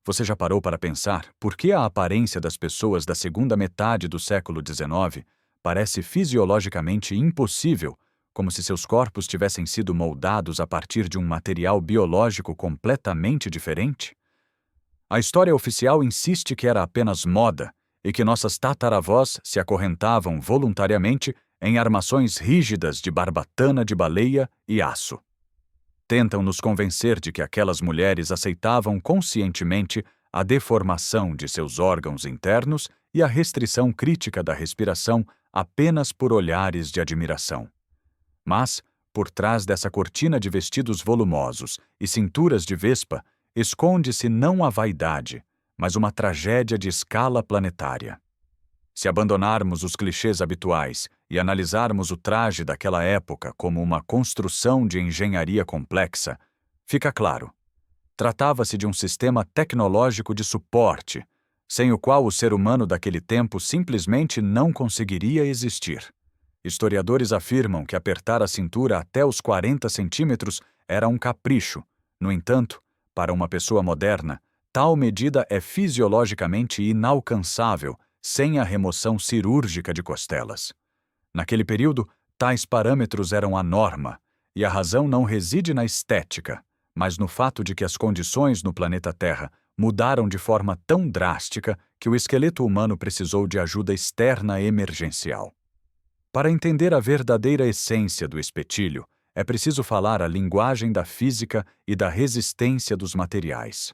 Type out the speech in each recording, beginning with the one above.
Você já parou para pensar por que a aparência das pessoas da segunda metade do século XIX parece fisiologicamente impossível, como se seus corpos tivessem sido moldados a partir de um material biológico completamente diferente? A história oficial insiste que era apenas moda e que nossas tataravós se acorrentavam voluntariamente em armações rígidas de barbatana de baleia e aço. Tentam nos convencer de que aquelas mulheres aceitavam conscientemente a deformação de seus órgãos internos e a restrição crítica da respiração apenas por olhares de admiração. Mas, por trás dessa cortina de vestidos volumosos e cinturas de vespa, esconde-se não a vaidade, mas uma tragédia de escala planetária. Se abandonarmos os clichês habituais e analisarmos o traje daquela época como uma construção de engenharia complexa, fica claro. Tratava-se de um sistema tecnológico de suporte, sem o qual o ser humano daquele tempo simplesmente não conseguiria existir. Historiadores afirmam que apertar a cintura até os 40 centímetros era um capricho. No entanto, para uma pessoa moderna, tal medida é fisiologicamente inalcançável sem a remoção cirúrgica de costelas. Naquele período, tais parâmetros eram a norma, e a razão não reside na estética, mas no fato de que as condições no planeta Terra mudaram de forma tão drástica que o esqueleto humano precisou de ajuda externa emergencial. Para entender a verdadeira essência do espetilho, é preciso falar a linguagem da física e da resistência dos materiais.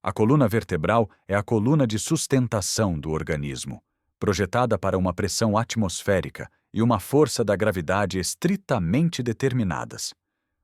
A coluna vertebral é a coluna de sustentação do organismo, projetada para uma pressão atmosférica e uma força da gravidade estritamente determinadas.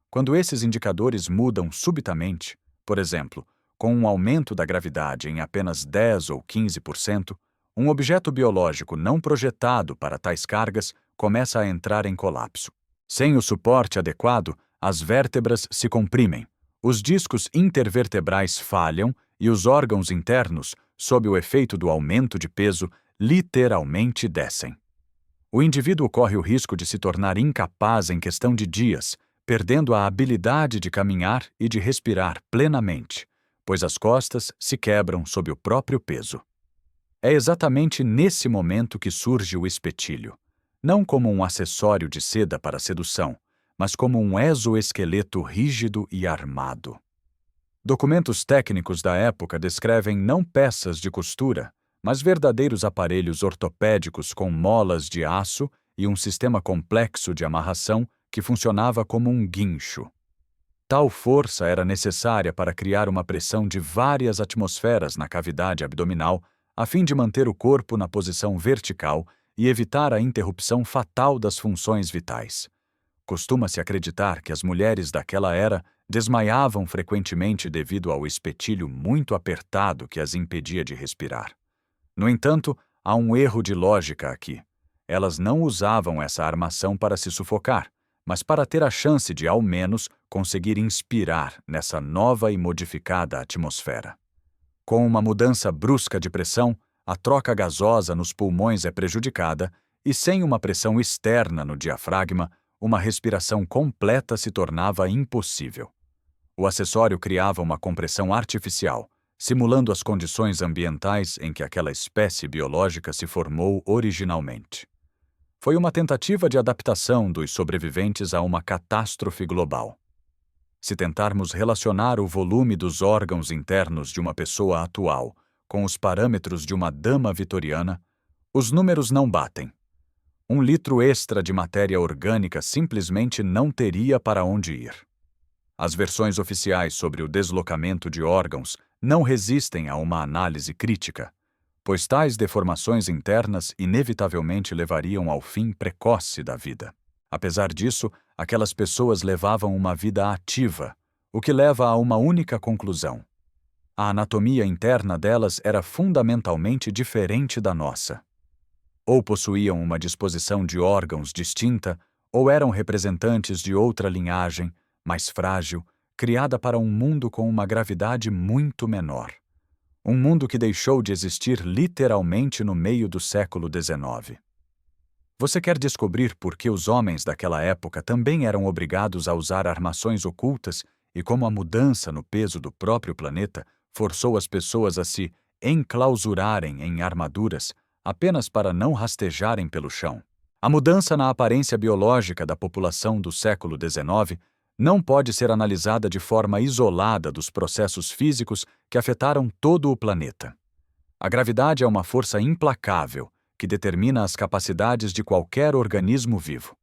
Quando esses indicadores mudam subitamente, por exemplo, com um aumento da gravidade em apenas 10 ou 15%, um objeto biológico não projetado para tais cargas começa a entrar em colapso. Sem o suporte adequado, as vértebras se comprimem, os discos intervertebrais falham e os órgãos internos, sob o efeito do aumento de peso, literalmente descem. O indivíduo corre o risco de se tornar incapaz em questão de dias, perdendo a habilidade de caminhar e de respirar plenamente, pois as costas se quebram sob o próprio peso. É exatamente nesse momento que surge o espetilho, não como um acessório de seda para sedução, mas como um exoesqueleto rígido e armado. Documentos técnicos da época descrevem não peças de costura, mas verdadeiros aparelhos ortopédicos com molas de aço e um sistema complexo de amarração que funcionava como um guincho. Tal força era necessária para criar uma pressão de várias atmosferas na cavidade abdominal, a fim de manter o corpo na posição vertical e evitar a interrupção fatal das funções vitais. Costuma-se acreditar que as mulheres daquela era desmaiavam frequentemente devido ao espetilho muito apertado que as impedia de respirar. No entanto, há um erro de lógica aqui. Elas não usavam essa armação para se sufocar, mas para ter a chance de, ao menos, conseguir inspirar nessa nova e modificada atmosfera. Com uma mudança brusca de pressão, a troca gasosa nos pulmões é prejudicada e, sem uma pressão externa no diafragma, uma respiração completa se tornava impossível. O acessório criava uma compressão artificial, simulando as condições ambientais em que aquela espécie biológica se formou originalmente. Foi uma tentativa de adaptação dos sobreviventes a uma catástrofe global. Se tentarmos relacionar o volume dos órgãos internos de uma pessoa atual com os parâmetros de uma dama vitoriana, os números não batem. 1 litro extra de matéria orgânica simplesmente não teria para onde ir. As versões oficiais sobre o deslocamento de órgãos não resistem a uma análise crítica, pois tais deformações internas inevitavelmente levariam ao fim precoce da vida. Apesar disso, aquelas pessoas levavam uma vida ativa, o que leva a uma única conclusão. A anatomia interna delas era fundamentalmente diferente da nossa. Ou possuíam uma disposição de órgãos distinta, ou eram representantes de outra linhagem, mais frágil, criada para um mundo com uma gravidade muito menor. Um mundo que deixou de existir literalmente no meio do século XIX. Você quer descobrir por que os homens daquela época também eram obrigados a usar armações ocultas e como a mudança no peso do próprio planeta forçou as pessoas a se enclausurarem em armaduras apenas para não rastejarem pelo chão. A mudança na aparência biológica da população do século XIX não pode ser analisada de forma isolada dos processos físicos que afetaram todo o planeta. A gravidade é uma força implacável que determina as capacidades de qualquer organismo vivo.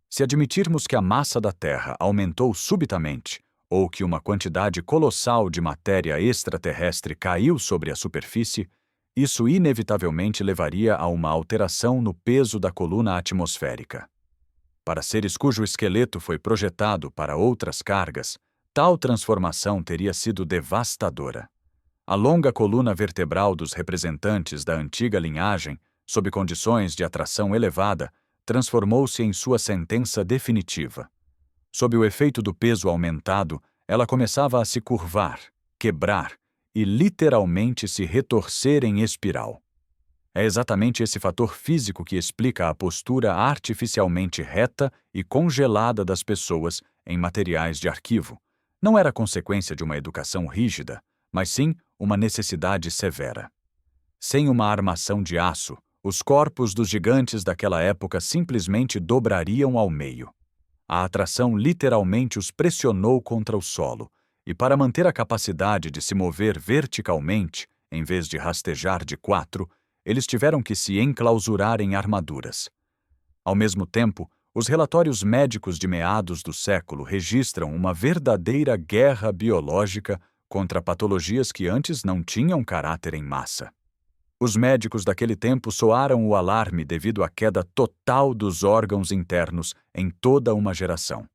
Se admitirmos que a massa da Terra aumentou subitamente, ou que uma quantidade colossal de matéria extraterrestre caiu sobre a superfície, isso inevitavelmente levaria a uma alteração no peso da coluna atmosférica. Para seres cujo esqueleto foi projetado para outras cargas, tal transformação teria sido devastadora. A longa coluna vertebral dos representantes da antiga linhagem, sob condições de atração elevada, transformou-se em sua sentença definitiva. Sob o efeito do peso aumentado, ela começava a se curvar, quebrar e literalmente se retorcer em espiral. É exatamente esse fator físico que explica a postura artificialmente reta e congelada das pessoas em materiais de arquivo. Não era consequência de uma educação rígida, mas sim uma necessidade severa. Sem uma armação de aço, os corpos dos gigantes daquela época simplesmente dobrariam ao meio. A atração literalmente os pressionou contra o solo, e para manter a capacidade de se mover verticalmente, em vez de rastejar de quatro, eles tiveram que se enclausurar em armaduras. Ao mesmo tempo, os relatórios médicos de meados do século registram uma verdadeira guerra biológica contra patologias que antes não tinham caráter em massa. Os médicos daquele tempo soaram o alarme devido à queda total dos órgãos internos em toda uma geração.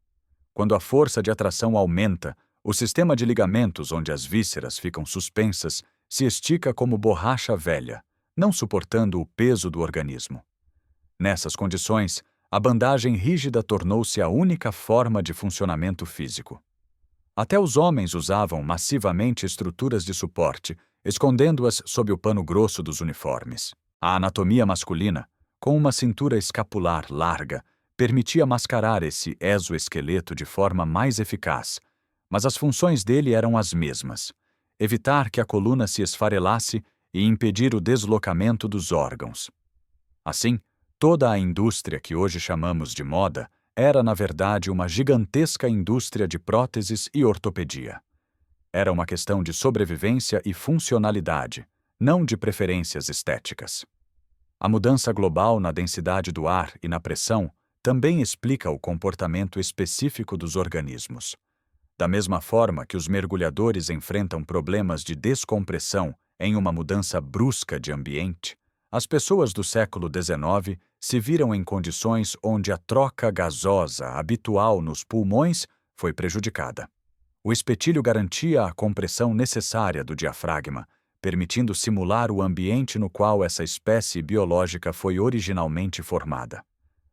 Quando a força de atração aumenta, o sistema de ligamentos onde as vísceras ficam suspensas se estica como borracha velha, não suportando o peso do organismo. Nessas condições, a bandagem rígida tornou-se a única forma de funcionamento físico. Até os homens usavam massivamente estruturas de suporte, escondendo-as sob o pano grosso dos uniformes. A anatomia masculina, com uma cintura escapular larga, permitia mascarar esse exoesqueleto de forma mais eficaz, mas as funções dele eram as mesmas: evitar que a coluna se esfarelasse e impedir o deslocamento dos órgãos. Assim, toda a indústria que hoje chamamos de moda era, na verdade, uma gigantesca indústria de próteses e ortopedia. Era uma questão de sobrevivência e funcionalidade, não de preferências estéticas. A mudança global na densidade do ar e na pressão também explica o comportamento específico dos organismos. Da mesma forma que os mergulhadores enfrentam problemas de descompressão em uma mudança brusca de ambiente, as pessoas do século XIX se viram em condições onde a troca gasosa habitual nos pulmões foi prejudicada. O espetilho garantia a compressão necessária do diafragma, permitindo simular o ambiente no qual essa espécie biológica foi originalmente formada.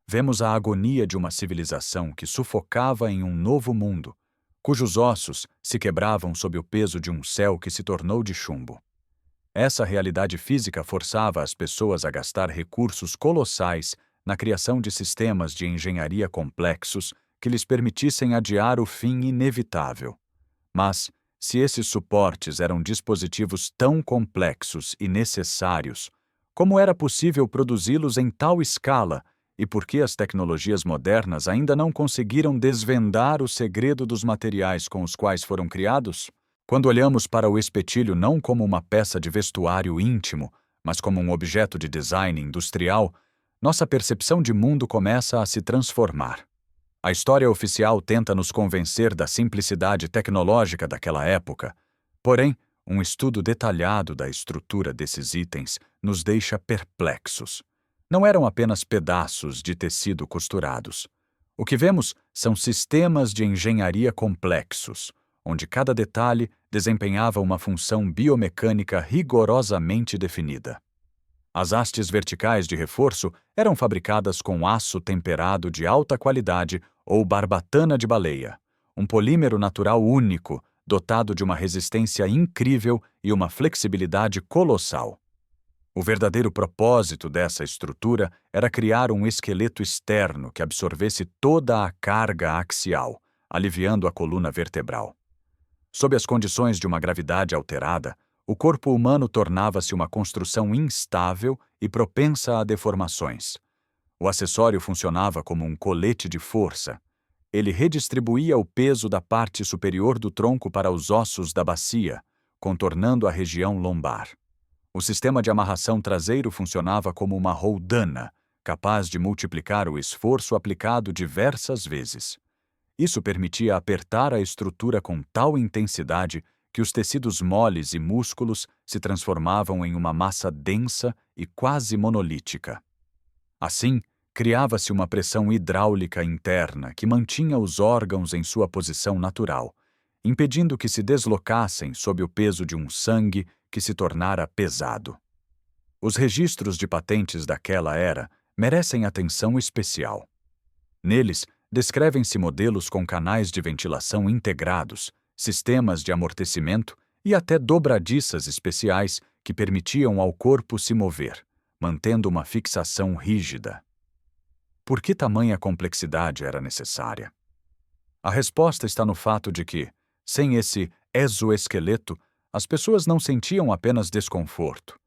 Vemos a agonia de uma civilização que sufocava em um novo mundo, cujos ossos se quebravam sob o peso de um céu que se tornou de chumbo. Essa realidade física forçava as pessoas a gastar recursos colossais na criação de sistemas de engenharia complexos que lhes permitissem adiar o fim inevitável. Mas, se esses suportes eram dispositivos tão complexos e necessários, como era possível produzi-los em tal escala e por que as tecnologias modernas ainda não conseguiram desvendar o segredo dos materiais com os quais foram criados? Quando olhamos para o espetilho não como uma peça de vestuário íntimo, mas como um objeto de design industrial, nossa percepção de mundo começa a se transformar. A história oficial tenta nos convencer da simplicidade tecnológica daquela época, porém, um estudo detalhado da estrutura desses itens nos deixa perplexos. Não eram apenas pedaços de tecido costurados. O que vemos são sistemas de engenharia complexos, onde cada detalhe desempenhava uma função biomecânica rigorosamente definida. As hastes verticais de reforço eram fabricadas com aço temperado de alta qualidade ou barbatana de baleia, um polímero natural único, dotado de uma resistência incrível e uma flexibilidade colossal. O verdadeiro propósito dessa estrutura era criar um esqueleto externo que absorvesse toda a carga axial, aliviando a coluna vertebral. Sob as condições de uma gravidade alterada, o corpo humano tornava-se uma construção instável e propensa a deformações. O acessório funcionava como um colete de força. Ele redistribuía o peso da parte superior do tronco para os ossos da bacia, contornando a região lombar. O sistema de amarração traseiro funcionava como uma roldana, capaz de multiplicar o esforço aplicado diversas vezes. Isso permitia apertar a estrutura com tal intensidade que os tecidos moles e músculos se transformavam em uma massa densa e quase monolítica. Assim, criava-se uma pressão hidráulica interna que mantinha os órgãos em sua posição natural, impedindo que se deslocassem sob o peso de um sangue que se tornara pesado. Os registros de patentes daquela era merecem atenção especial. Neles, descrevem-se modelos com canais de ventilação integrados, sistemas de amortecimento e até dobradiças especiais que permitiam ao corpo se mover, mantendo uma fixação rígida. Por que tamanha complexidade era necessária? A resposta está no fato de que, sem esse exoesqueleto, as pessoas não sentiam apenas desconforto.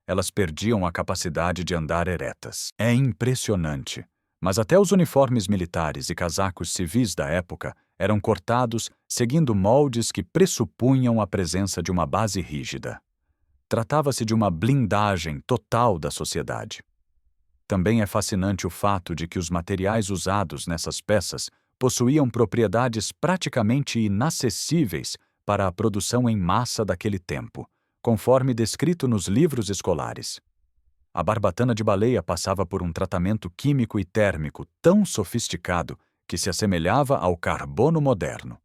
Elas perdiam a capacidade de andar eretas. É impressionante, mas até os uniformes militares e casacos civis da época eram cortados seguindo moldes que pressupunham a presença de uma base rígida. Tratava-se de uma blindagem total da sociedade. Também é fascinante o fato de que os materiais usados nessas peças possuíam propriedades praticamente inacessíveis para a produção em massa daquele tempo, conforme descrito nos livros escolares. A barbatana de baleia passava por um tratamento químico e térmico tão sofisticado que se assemelhava ao carbono moderno.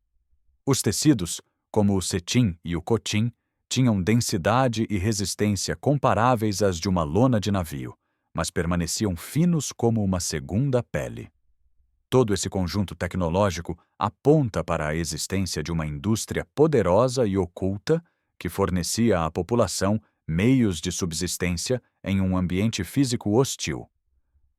Os tecidos, como o cetim e o cotim, tinham densidade e resistência comparáveis às de uma lona de navio, mas permaneciam finos como uma segunda pele. Todo esse conjunto tecnológico aponta para a existência de uma indústria poderosa e oculta que fornecia à população meios de subsistência em um ambiente físico hostil.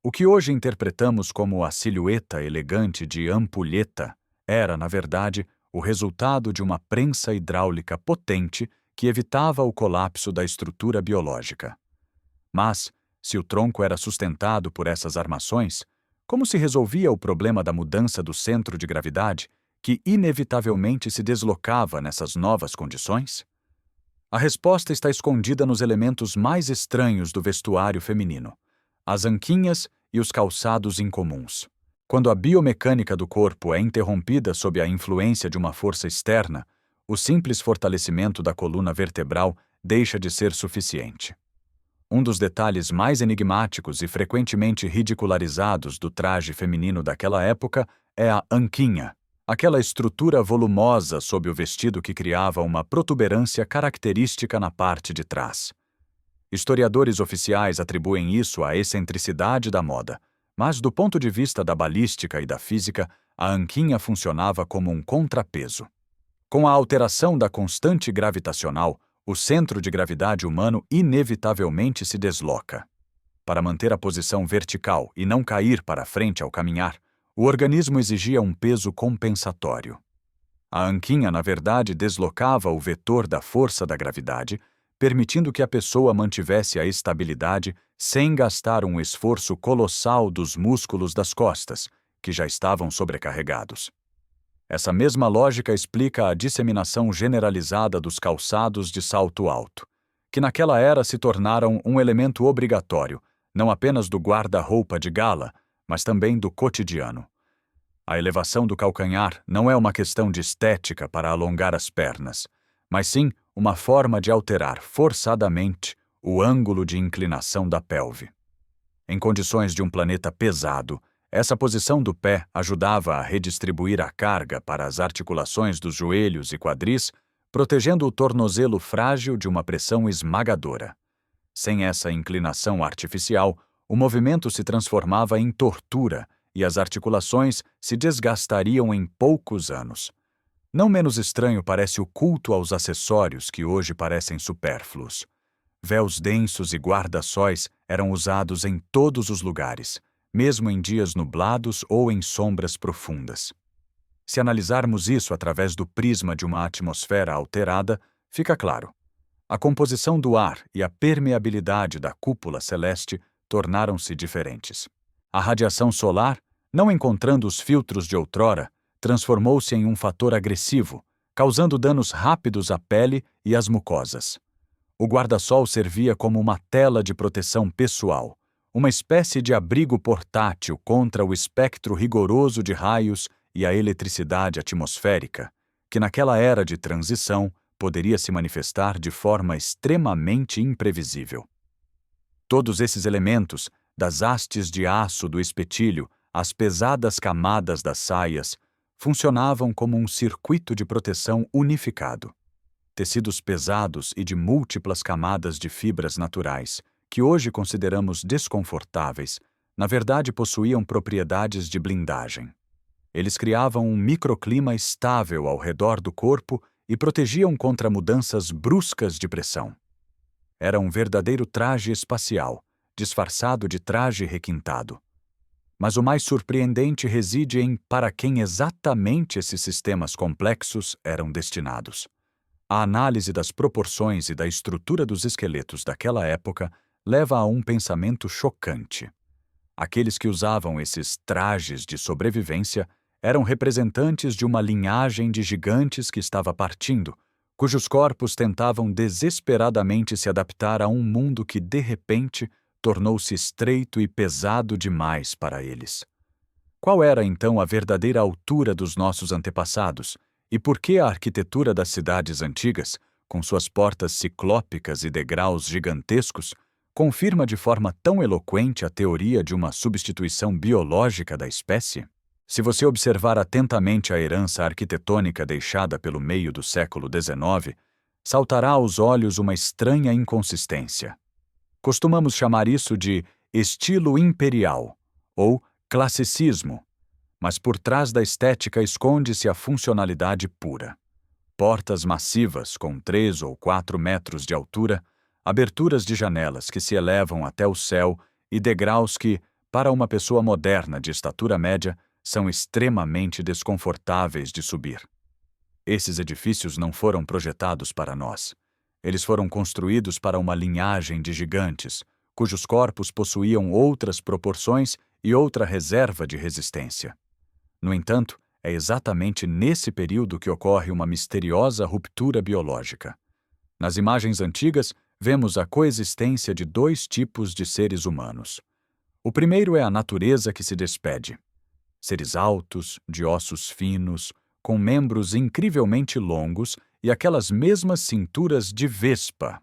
O que hoje interpretamos como a silhueta elegante de ampulheta era, na verdade, o resultado de uma prensa hidráulica potente que evitava o colapso da estrutura biológica. Mas, se o tronco era sustentado por essas armações, como se resolvia o problema da mudança do centro de gravidade, que inevitavelmente se deslocava nessas novas condições? A resposta está escondida nos elementos mais estranhos do vestuário feminino: as anquinhas e os calçados incomuns. Quando a biomecânica do corpo é interrompida sob a influência de uma força externa, o simples fortalecimento da coluna vertebral deixa de ser suficiente. Um dos detalhes mais enigmáticos e frequentemente ridicularizados do traje feminino daquela época é a anquinha, aquela estrutura volumosa sob o vestido que criava uma protuberância característica na parte de trás. Historiadores oficiais atribuem isso à excentricidade da moda, mas do ponto de vista da balística e da física, a anquinha funcionava como um contrapeso. Com a alteração da constante gravitacional, o centro de gravidade humano inevitavelmente se desloca. Para manter a posição vertical e não cair para frente ao caminhar, o organismo exigia um peso compensatório. A anquinha, na verdade, deslocava o vetor da força da gravidade, permitindo que a pessoa mantivesse a estabilidade sem gastar um esforço colossal dos músculos das costas, que já estavam sobrecarregados. Essa mesma lógica explica a disseminação generalizada dos calçados de salto alto, que naquela era se tornaram um elemento obrigatório, não apenas do guarda-roupa de gala, mas também do cotidiano. A elevação do calcanhar não é uma questão de estética para alongar as pernas, mas sim uma forma de alterar forçadamente o ângulo de inclinação da pelve. Em condições de um planeta pesado, essa posição do pé ajudava a redistribuir a carga para as articulações dos joelhos e quadris, protegendo o tornozelo frágil de uma pressão esmagadora. Sem essa inclinação artificial, o movimento se transformava em tortura e as articulações se desgastariam em poucos anos. Não menos estranho parece o culto aos acessórios que hoje parecem supérfluos. Véus densos e guarda-sóis eram usados em todos os lugares, mesmo em dias nublados ou em sombras profundas. Se analisarmos isso através do prisma de uma atmosfera alterada, fica claro. A composição do ar e a permeabilidade da cúpula celeste tornaram-se diferentes. A radiação solar, não encontrando os filtros de outrora, transformou-se em um fator agressivo, causando danos rápidos à pele e às mucosas. O guarda-sol servia como uma tela de proteção pessoal, uma espécie de abrigo portátil contra o espectro rigoroso de raios e a eletricidade atmosférica, que naquela era de transição poderia se manifestar de forma extremamente imprevisível. Todos esses elementos, das hastes de aço do espetilho às pesadas camadas das saias, funcionavam como um circuito de proteção unificado. Tecidos pesados e de múltiplas camadas de fibras naturais, que hoje consideramos desconfortáveis, na verdade possuíam propriedades de blindagem. Eles criavam um microclima estável ao redor do corpo e protegiam contra mudanças bruscas de pressão. Era um verdadeiro traje espacial, disfarçado de traje requintado. Mas o mais surpreendente reside em para quem exatamente esses sistemas complexos eram destinados. A análise das proporções e da estrutura dos esqueletos daquela época leva a um pensamento chocante. Aqueles que usavam esses trajes de sobrevivência eram representantes de uma linhagem de gigantes que estava partindo, cujos corpos tentavam desesperadamente se adaptar a um mundo que, de repente, tornou-se estreito e pesado demais para eles. Qual era, então, a verdadeira altura dos nossos antepassados, e por que a arquitetura das cidades antigas, com suas portas ciclópicas e degraus gigantescos, confirma de forma tão eloquente a teoria de uma substituição biológica da espécie? Se você observar atentamente a herança arquitetônica deixada pelo meio do século XIX, saltará aos olhos uma estranha inconsistência. Costumamos chamar isso de estilo imperial ou classicismo, mas por trás da estética esconde-se a funcionalidade pura. Portas massivas com 3 ou 4 metros de altura, aberturas de janelas que se elevam até o céu e degraus que, para uma pessoa moderna de estatura média, são extremamente desconfortáveis de subir. Esses edifícios não foram projetados para nós. Eles foram construídos para uma linhagem de gigantes, cujos corpos possuíam outras proporções e outra reserva de resistência. No entanto, é exatamente nesse período que ocorre uma misteriosa ruptura biológica. Nas imagens antigas, vemos a coexistência de 2 tipos de seres humanos. O primeiro é a natureza que se despede. Seres altos, de ossos finos, com membros incrivelmente longos e aquelas mesmas cinturas de vespa.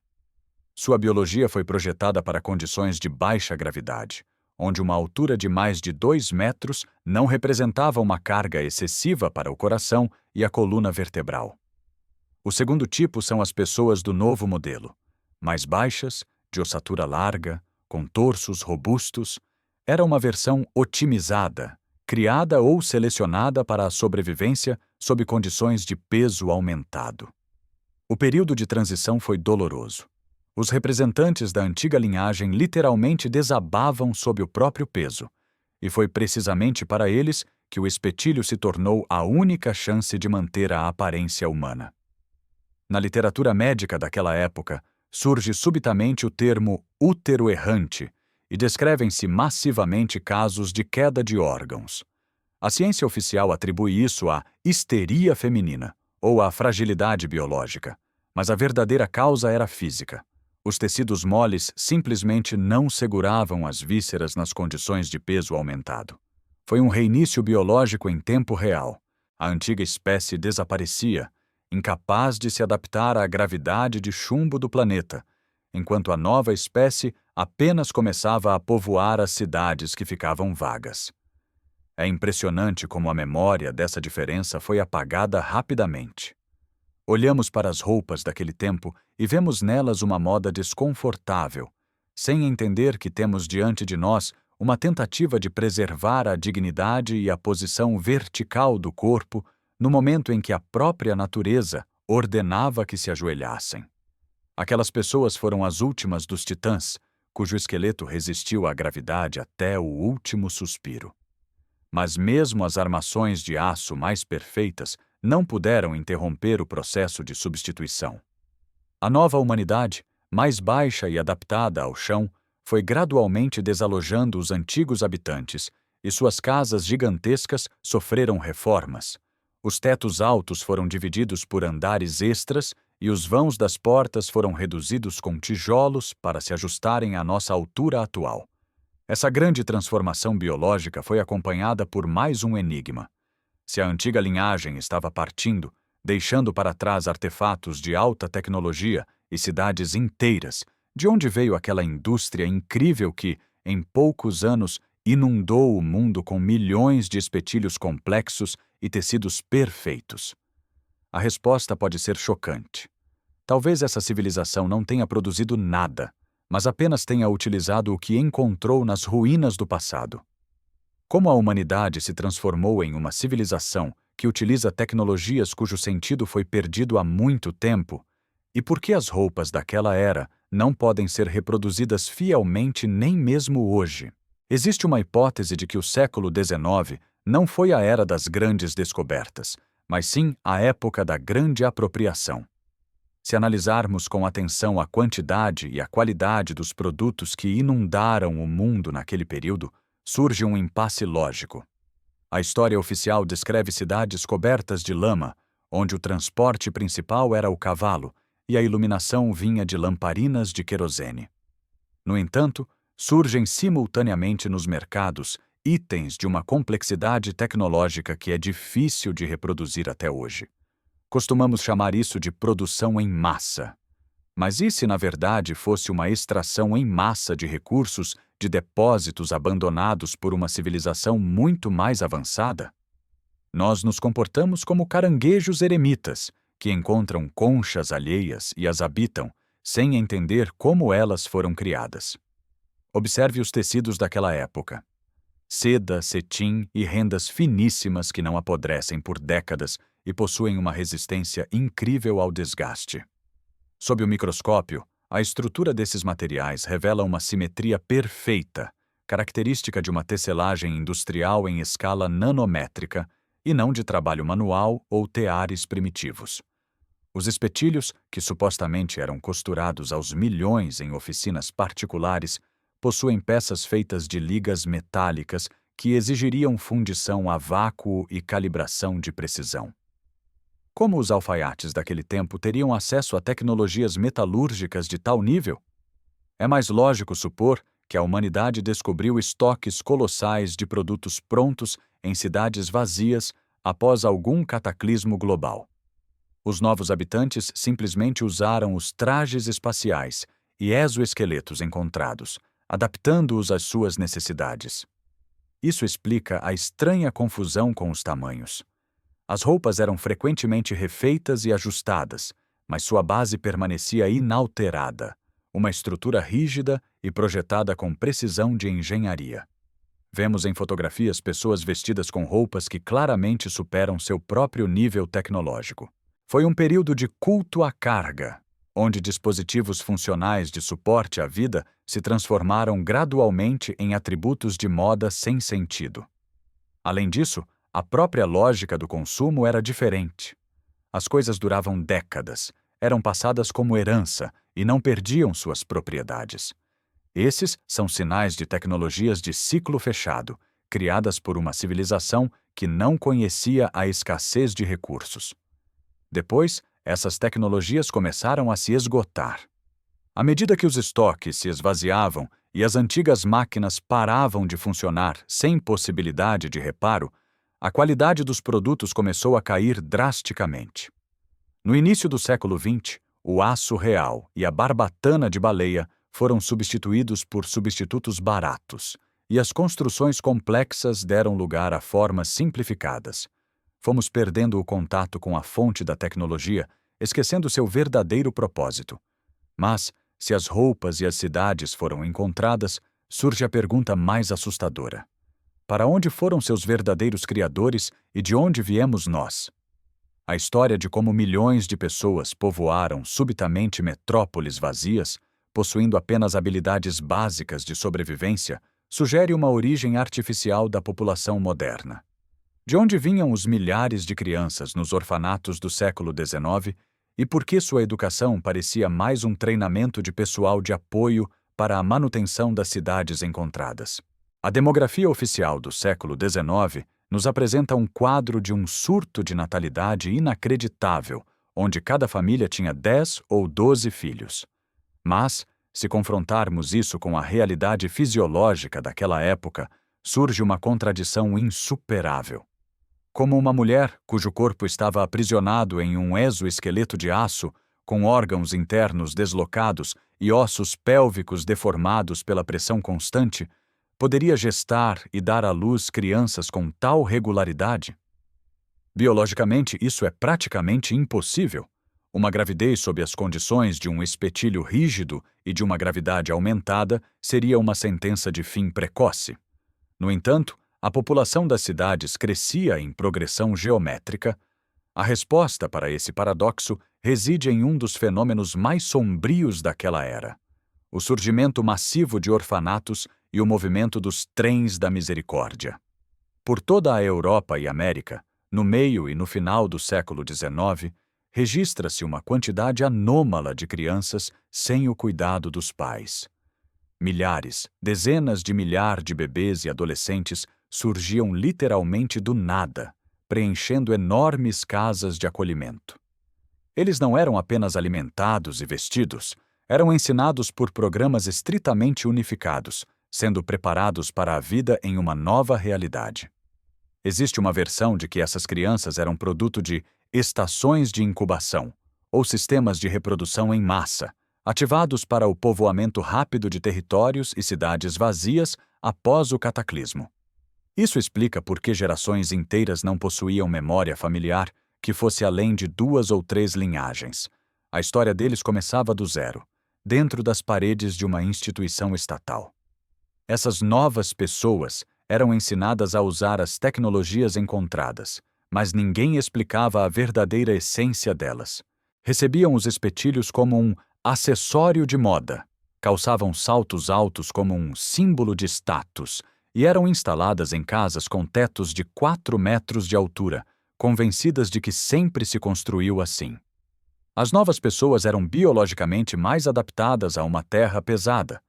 Sua biologia foi projetada para condições de baixa gravidade, onde uma altura de mais de 2 metros não representava uma carga excessiva para o coração e a coluna vertebral. O segundo tipo são as pessoas do novo modelo, mais baixas, de ossatura larga, com torsos robustos. Era uma versão otimizada, criada ou selecionada para a sobrevivência sob condições de peso aumentado. O período de transição foi doloroso. Os representantes da antiga linhagem literalmente desabavam sob o próprio peso, e foi precisamente para eles que o espetilho se tornou a única chance de manter a aparência humana. Na literatura médica daquela época, surge subitamente o termo útero errante, e descrevem-se massivamente casos de queda de órgãos. A ciência oficial atribui isso à histeria feminina ou à fragilidade biológica, mas a verdadeira causa era física. Os tecidos moles simplesmente não seguravam as vísceras nas condições de peso aumentado. Foi um reinício biológico em tempo real. A antiga espécie desaparecia, incapaz de se adaptar à gravidade de chumbo do planeta, enquanto a nova espécie apenas começava a povoar as cidades que ficavam vagas. É impressionante como a memória dessa diferença foi apagada rapidamente. Olhamos para as roupas daquele tempo e vemos nelas uma moda desconfortável, sem entender que temos diante de nós uma tentativa de preservar a dignidade e a posição vertical do corpo no momento em que a própria natureza ordenava que se ajoelhassem. Aquelas pessoas foram as últimas dos titãs, cujo esqueleto resistiu à gravidade até o último suspiro. mas mesmo as armações de aço mais perfeitas não puderam interromper o processo de substituição. A nova humanidade, mais baixa e adaptada ao chão, foi gradualmente desalojando os antigos habitantes, e suas casas gigantescas sofreram reformas. Os tetos altos foram divididos por andares extras e os vãos das portas foram reduzidos com tijolos para se ajustarem à nossa altura atual. Essa grande transformação biológica foi acompanhada por mais um enigma. Se a antiga linhagem estava partindo, deixando para trás artefatos de alta tecnologia e cidades inteiras, de onde veio aquela indústria incrível que, em poucos anos, inundou o mundo com milhões de espetilhos complexos e tecidos perfeitos? A resposta pode ser chocante. Talvez essa civilização não tenha produzido nada, mas apenas tenha utilizado o que encontrou nas ruínas do passado. Como a humanidade se transformou em uma civilização que utiliza tecnologias cujo sentido foi perdido há muito tempo, e por que as roupas daquela era não podem ser reproduzidas fielmente nem mesmo hoje? Existe uma hipótese de que o século XIX não foi a era das grandes descobertas, mas sim a época da grande apropriação. Se analisarmos com atenção a quantidade e a qualidade dos produtos que inundaram o mundo naquele período, surge um impasse lógico. A história oficial descreve cidades cobertas de lama, onde o transporte principal era o cavalo e a iluminação vinha de lamparinas de querosene. No entanto, surgem simultaneamente nos mercados itens de uma complexidade tecnológica que é difícil de reproduzir até hoje. Costumamos chamar isso de produção em massa. Mas e se, na verdade, fosse uma extração em massa de recursos de depósitos abandonados por uma civilização muito mais avançada? Nós nos comportamos como caranguejos eremitas, que encontram conchas alheias e as habitam, sem entender como elas foram criadas. Observe os tecidos daquela época. Seda, cetim e rendas finíssimas que não apodrecem por décadas e possuem uma resistência incrível ao desgaste. Sob o microscópio, a estrutura desses materiais revela uma simetria perfeita, característica de uma tecelagem industrial em escala nanométrica e não de trabalho manual ou teares primitivos. Os espetilhos, que supostamente eram costurados aos milhões em oficinas particulares, possuem peças feitas de ligas metálicas que exigiriam fundição a vácuo e calibração de precisão. Como os alfaiates daquele tempo teriam acesso a tecnologias metalúrgicas de tal nível? É mais lógico supor que a humanidade descobriu estoques colossais de produtos prontos em cidades vazias após algum cataclismo global. Os novos habitantes simplesmente usaram os trajes espaciais e exoesqueletos encontrados, adaptando-os às suas necessidades. Isso explica a estranha confusão com os tamanhos. As roupas eram frequentemente refeitas e ajustadas, mas sua base permanecia inalterada, uma estrutura rígida e projetada com precisão de engenharia. Vemos em fotografias pessoas vestidas com roupas que claramente superam seu próprio nível tecnológico. Foi um período de culto à carga, onde dispositivos funcionais de suporte à vida se transformaram gradualmente em atributos de moda sem sentido. Além disso, a própria lógica do consumo era diferente. As coisas duravam décadas, eram passadas como herança e não perdiam suas propriedades. Esses são sinais de tecnologias de ciclo fechado, criadas por uma civilização que não conhecia a escassez de recursos. Depois, essas tecnologias começaram a se esgotar. À medida que os estoques se esvaziavam e as antigas máquinas paravam de funcionar sem possibilidade de reparo, a qualidade dos produtos começou a cair drasticamente. No início do século XX, o aço real e a barbatana de baleia foram substituídos por substitutos baratos, e as construções complexas deram lugar a formas simplificadas. Fomos perdendo o contato com a fonte da tecnologia, esquecendo seu verdadeiro propósito. Mas, se as roupas e as cidades foram encontradas, surge a pergunta mais assustadora. Para onde foram seus verdadeiros criadores e de onde viemos nós? A história de como milhões de pessoas povoaram subitamente metrópoles vazias, possuindo apenas habilidades básicas de sobrevivência, sugere uma origem artificial da população moderna. De onde vinham os milhares de crianças nos orfanatos do século XIX e por que sua educação parecia mais um treinamento de pessoal de apoio para a manutenção das cidades encontradas? A demografia oficial do século XIX nos apresenta um quadro de um surto de natalidade inacreditável, onde cada família tinha 10 ou 12 filhos. Mas, se confrontarmos isso com a realidade fisiológica daquela época, surge uma contradição insuperável. Como uma mulher cujo corpo estava aprisionado em um exoesqueleto de aço, com órgãos internos deslocados e ossos pélvicos deformados pela pressão constante, poderia gestar e dar à luz crianças com tal regularidade? Biologicamente, isso é praticamente impossível. Uma gravidez sob as condições de um espetilho rígido e de uma gravidade aumentada seria uma sentença de fim precoce. No entanto, a população das cidades crescia em progressão geométrica. A resposta para esse paradoxo reside em um dos fenômenos mais sombrios daquela era: o surgimento massivo de orfanatos e o movimento dos trens da misericórdia. Por toda a Europa e América, no meio e no final do século XIX, registra-se uma quantidade anômala de crianças sem o cuidado dos pais. Milhares, dezenas de milhares de bebês e adolescentes surgiam literalmente do nada, preenchendo enormes casas de acolhimento. Eles não eram apenas alimentados e vestidos, eram ensinados por programas estritamente unificados, sendo preparados para a vida em uma nova realidade. Existe uma versão de que essas crianças eram produto de estações de incubação, ou sistemas de reprodução em massa, ativados para o povoamento rápido de territórios e cidades vazias após o cataclismo. Isso explica por que gerações inteiras não possuíam memória familiar que fosse além de 2 ou 3 linhagens. A história deles começava do zero, dentro das paredes de uma instituição estatal. Essas novas pessoas eram ensinadas a usar as tecnologias encontradas, mas ninguém explicava a verdadeira essência delas. Recebiam os espetilhos como um acessório de moda, calçavam saltos altos como um símbolo de status e eram instaladas em casas com tetos de 4 metros de altura, convencidas de que sempre se construiu assim. As novas pessoas eram biologicamente mais adaptadas a uma terra pesada.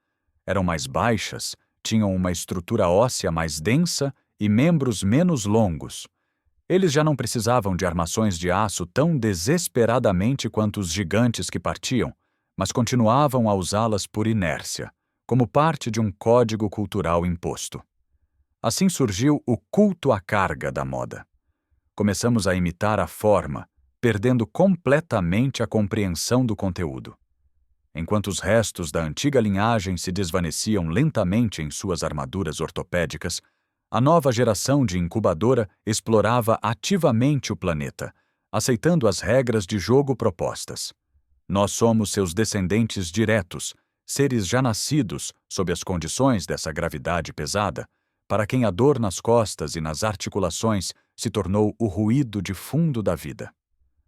Eram mais baixas, tinham uma estrutura óssea mais densa e membros menos longos. Eles já não precisavam de armações de aço tão desesperadamente quanto os gigantes que partiam, mas continuavam a usá-las por inércia, como parte de um código cultural imposto. Assim surgiu o culto à carga da moda. Começamos a imitar a forma, perdendo completamente a compreensão do conteúdo. Enquanto os restos da antiga linhagem se desvaneciam lentamente em suas armaduras ortopédicas, a nova geração de incubadora explorava ativamente o planeta, aceitando as regras de jogo propostas. Nós somos seus descendentes diretos, seres já nascidos sob as condições dessa gravidade pesada, para quem a dor nas costas e nas articulações se tornou o ruído de fundo da vida.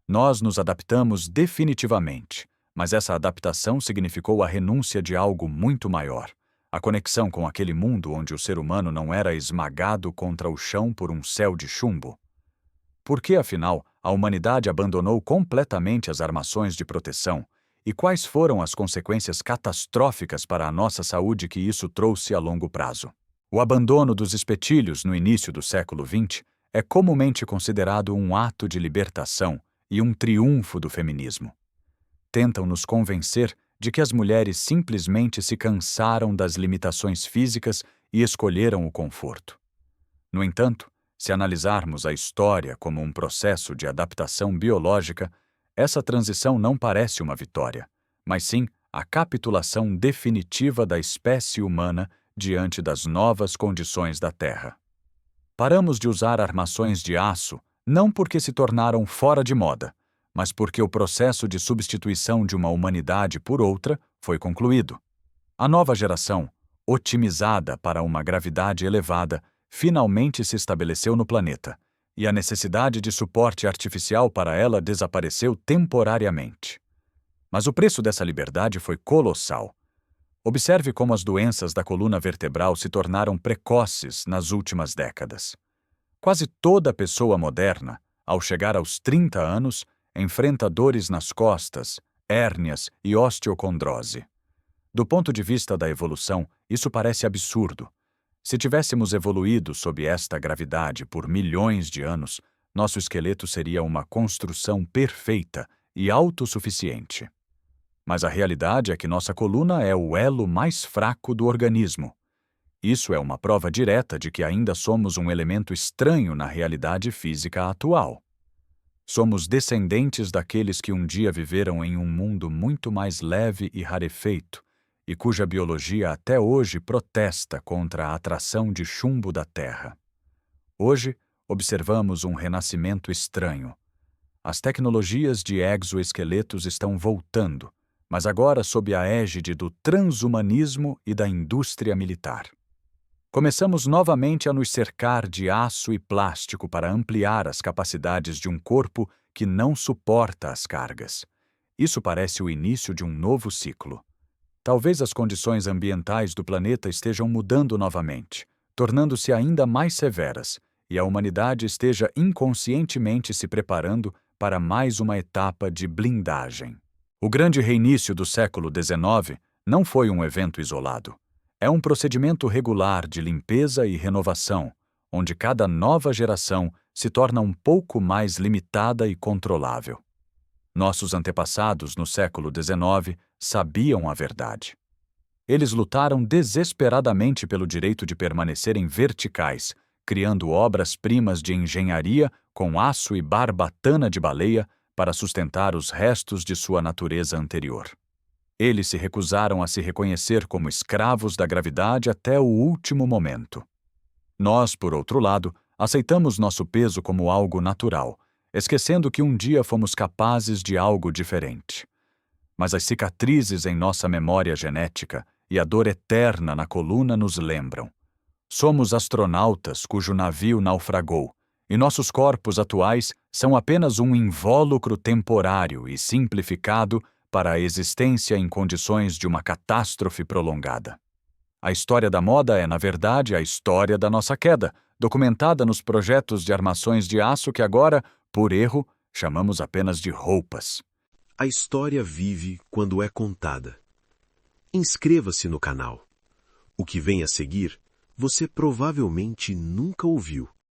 Nós nos adaptamos definitivamente, mas essa adaptação significou a renúncia de algo muito maior, a conexão com aquele mundo onde o ser humano não era esmagado contra o chão por um céu de chumbo. Por que, afinal, a humanidade abandonou completamente as armações de proteção e quais foram as consequências catastróficas para a nossa saúde que isso trouxe a longo prazo? O abandono dos espetilhos no início do século XX é comumente considerado um ato de libertação e um triunfo do feminismo. Tentam nos convencer de que as mulheres simplesmente se cansaram das limitações físicas e escolheram o conforto. No entanto, se analisarmos a história como um processo de adaptação biológica, essa transição não parece uma vitória, mas sim a capitulação definitiva da espécie humana diante das novas condições da Terra. Paramos de usar armações de aço não porque se tornaram fora de moda, mas porque o processo de substituição de uma humanidade por outra foi concluído. A nova geração, otimizada para uma gravidade elevada, finalmente se estabeleceu no planeta, e a necessidade de suporte artificial para ela desapareceu temporariamente. Mas o preço dessa liberdade foi colossal. Observe como as doenças da coluna vertebral se tornaram precoces nas últimas décadas. Quase toda pessoa moderna, ao chegar aos 30 anos, enfrenta dores nas costas, hérnias e osteocondrose. Do ponto de vista da evolução, isso parece absurdo. Se tivéssemos evoluído sob esta gravidade por milhões de anos, nosso esqueleto seria uma construção perfeita e autossuficiente. Mas a realidade é que nossa coluna é o elo mais fraco do organismo. Isso é uma prova direta de que ainda somos um elemento estranho na realidade física atual. Somos descendentes daqueles que um dia viveram em um mundo muito mais leve e rarefeito, e cuja biologia até hoje protesta contra a atração de chumbo da Terra. Hoje, observamos um renascimento estranho. As tecnologias de exoesqueletos estão voltando, mas agora sob a égide do transhumanismo e da indústria militar. Começamos novamente a nos cercar de aço e plástico para ampliar as capacidades de um corpo que não suporta as cargas. Isso parece o início de um novo ciclo. Talvez as condições ambientais do planeta estejam mudando novamente, tornando-se ainda mais severas, e a humanidade esteja inconscientemente se preparando para mais uma etapa de blindagem. O grande reinício do século XIX não foi um evento isolado. É um procedimento regular de limpeza e renovação, onde cada nova geração se torna um pouco mais limitada e controlável. Nossos antepassados no século XIX sabiam a verdade. Eles lutaram desesperadamente pelo direito de permanecerem verticais, criando obras-primas de engenharia com aço e barbatana de baleia para sustentar os restos de sua natureza anterior. Eles se recusaram a se reconhecer como escravos da gravidade até o último momento. Nós, por outro lado, aceitamos nosso peso como algo natural, esquecendo que um dia fomos capazes de algo diferente. Mas as cicatrizes em nossa memória genética e a dor eterna na coluna nos lembram. Somos astronautas cujo navio naufragou, e nossos corpos atuais são apenas um invólucro temporário e simplificado para a existência em condições de uma catástrofe prolongada. A história da moda é, na verdade, a história da nossa queda, documentada nos projetos de armações de aço que agora, por erro, chamamos apenas de roupas. A história vive quando é contada. Inscreva-se no canal. O que vem a seguir, você provavelmente nunca ouviu.